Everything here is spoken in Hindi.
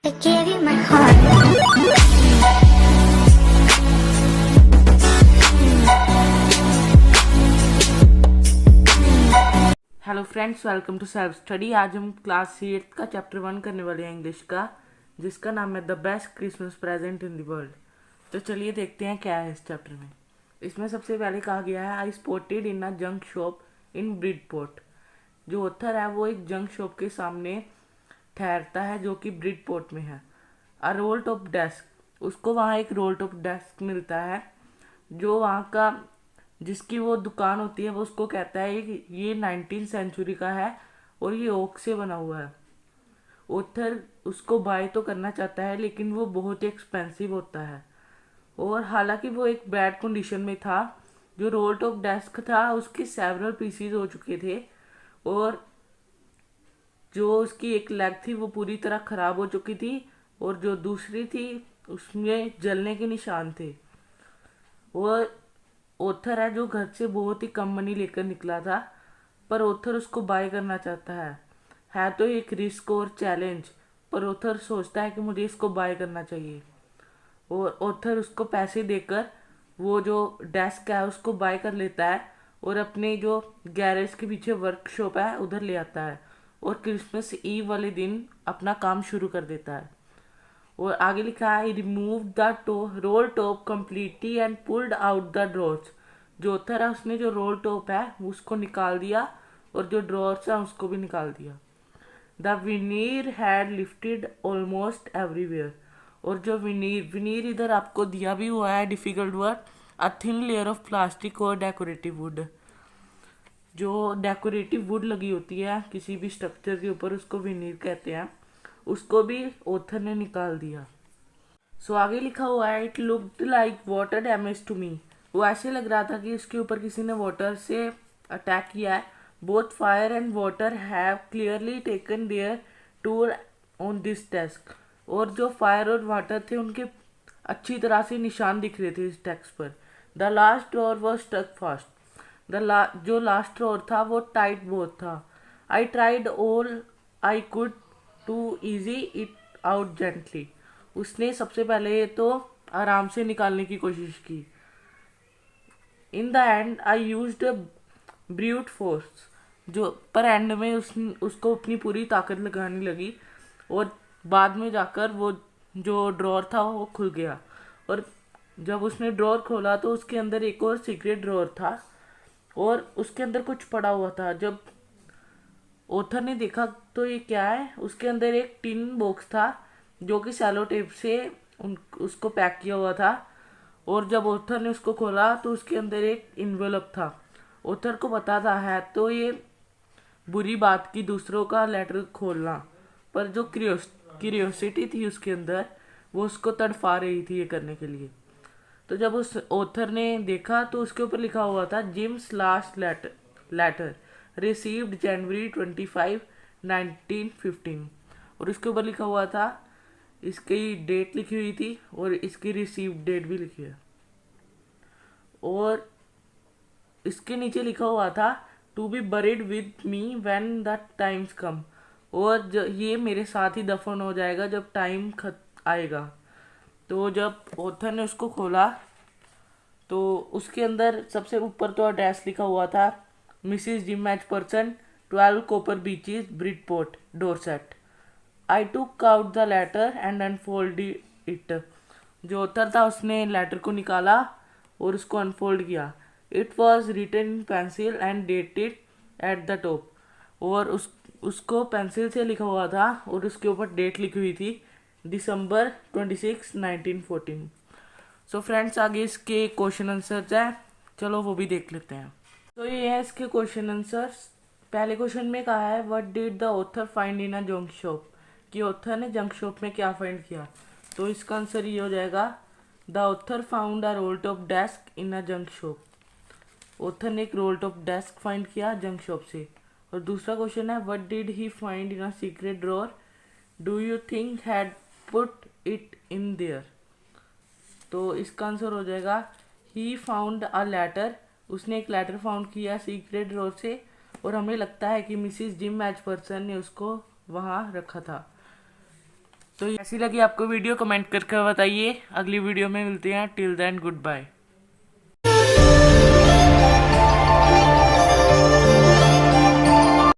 I gave you my heart. Hello friends, welcome to self study. आज हम क्लास 8 का चैप्टर 1 करने वाले हैं इंग्लिश का, जिसका नाम है the best Christmas present in the world. तो चलिए देखते हैं क्या है इस चैप्टर में। इसमें सबसे पहले कहा गया है आई spotted in a junk shop in Bridport. जो ऑथर है वो एक जंक शॉप के सामने ठहरता है जो कि ब्रिडपोर्ट में है। अ रोल टॉप डेस्क, उसको वहाँ एक रोल टॉप डेस्क मिलता है जो वहाँ का जिसकी वो दुकान होती है वो उसको कहता है कि ये 19th सेंचुरी का है और ये ओक से बना हुआ है। ऑथर उसको बाय तो करना चाहता है लेकिन वो बहुत ही एक्सपेंसिव होता है, और हालांकि वो एक बैड कंडीशन में था। जो रोल टॉप डेस्क था उसके सेवरल पीसीज हो चुके थे, और जो उसकी एक लेग थी वो पूरी तरह खराब हो चुकी थी, और जो दूसरी थी उसमें जलने के निशान थे। वो ऑथर है जो घर से बहुत ही कम मनी लेकर निकला था, पर ऑथर उसको बाय करना चाहता है तो एक रिस्क और चैलेंज, पर ऑथर सोचता है कि मुझे इसको बाय करना चाहिए, और ऑथर उसको पैसे देकर वो जो डेस्क है उसको बाय कर लेता है और अपने जो गैरेज के पीछे वर्कशॉप है उधर ले आता है, और क्रिसमस ईव वाले दिन अपना काम शुरू कर देता है। और आगे लिखा है remove the role top completely and pulled out the drawers. जो ऑथर है उसने जो रोल टॉप है उसको निकाल दिया और जो ड्रॉर्स है उसको भी निकाल दिया। The veneer had lifted almost everywhere. और जो विनीर विनीर इधर आपको दिया भी हुआ है difficult word, a thin layer of plastic और डेकोरेटिव वुड। जो डेकोरेटिव वुड लगी होती है किसी भी स्ट्रक्चर के ऊपर उसको विनीर कहते हैं, उसको भी ऑथर ने निकाल दिया। सो आगे लिखा हुआ है it looked like water damage to me. वो ऐसे लग रहा था कि उसके ऊपर किसी ने वाटर से अटैक किया है। Both fire and water have clearly taken their tour on this desk. और जो फायर और वाटर थे उनके अच्छी तरह से निशान दिख रहे थे इस डेस्क पर। The last drawer was stuck fast. जो लास्ट ड्रॉर था वो टाइट बहुत था। I tried all I could to ease it out gently. उसने सबसे पहले तो आराम से निकालने की कोशिश की। In the and I used brute force. जो पर एंड में उसको अपनी पूरी ताकत लगानी लगी, और बाद में जाकर वो जो ड्रॉर था वो खुल गया। और जब उसने ड्रॉर खोला तो उसके अंदर एक और सीक्रेट ड्रॉर था और उसके अंदर कुछ पड़ा हुआ था। जब ऑथर ने देखा तो ये क्या है, उसके अंदर एक टिन बॉक्स था जो कि सैलो टेप से उसको पैक किया हुआ था। और जब ऑथर ने उसको खोला तो उसके अंदर एक इन्वेलप था। ऑथर को पता था है तो ये बुरी बात की दूसरों का लेटर खोलना, पर जो क्यूरियोसिटी थी उसके अंदर वो उसको तड़फा रही थी ये करने के लिए। तो जब उस ऑथर ने देखा तो उसके ऊपर लिखा हुआ था Jim's last letter received January 25, 1915। और इसके ऊपर लिखा हुआ था, इसकी डेट लिखी हुई थी और इसकी रिसीव डेट भी लिखी है, और इसके नीचे लिखा हुआ था to be buried with me when the times come. और ये मेरे साथ ही दफन हो जाएगा जब टाइम आएगा। तो जब ऑथर ने उसको खोला तो उसके अंदर सबसे ऊपर तो एड्रेस लिखा हुआ था Mrs Jim H Pearson 12 Copper Beeches Bridport Dorset. I took out the letter and unfold it. जो ऑथर था उसने लेटर को निकाला और उसको अनफोल्ड किया। It was written in pencil and dated at the top. और उसको पेंसिल से लिखा हुआ था और उसके ऊपर डेट लिखी हुई थी December 26, 1914। सो फ्रेंड्स आगे इसके क्वेश्चन आंसर्स हैं, चलो वो भी देख लेते हैं। तो ये है इसके क्वेश्चन आंसर्स। पहले क्वेश्चन में कहा है what did the author find in a junk shop, कि ऑथर ने जंक शॉप में क्या फाइंड किया। तो इसका आंसर ये हो जाएगा the author found a role top desk in a junk shop. Author ने एक रोल टॉप डेस्क फाइंड किया जंक शॉप से। और दूसरा क्वेश्चन है what did he find in a secret drawer, do you think had put it in their. तो इसका आंसर हो जाएगा ही फाउंड अ लेटर। उसने एक लेटर फाउंड किया सीक्रेट ड्रॉर से, और हमें लगता है कि मिसिस जिम एच पर्सन ने उसको वहाँ रखा था। तो ऐसी लगी आपको वीडियो कमेंट करके बताइए। अगली वीडियो में मिलते हैं। Till then good bye.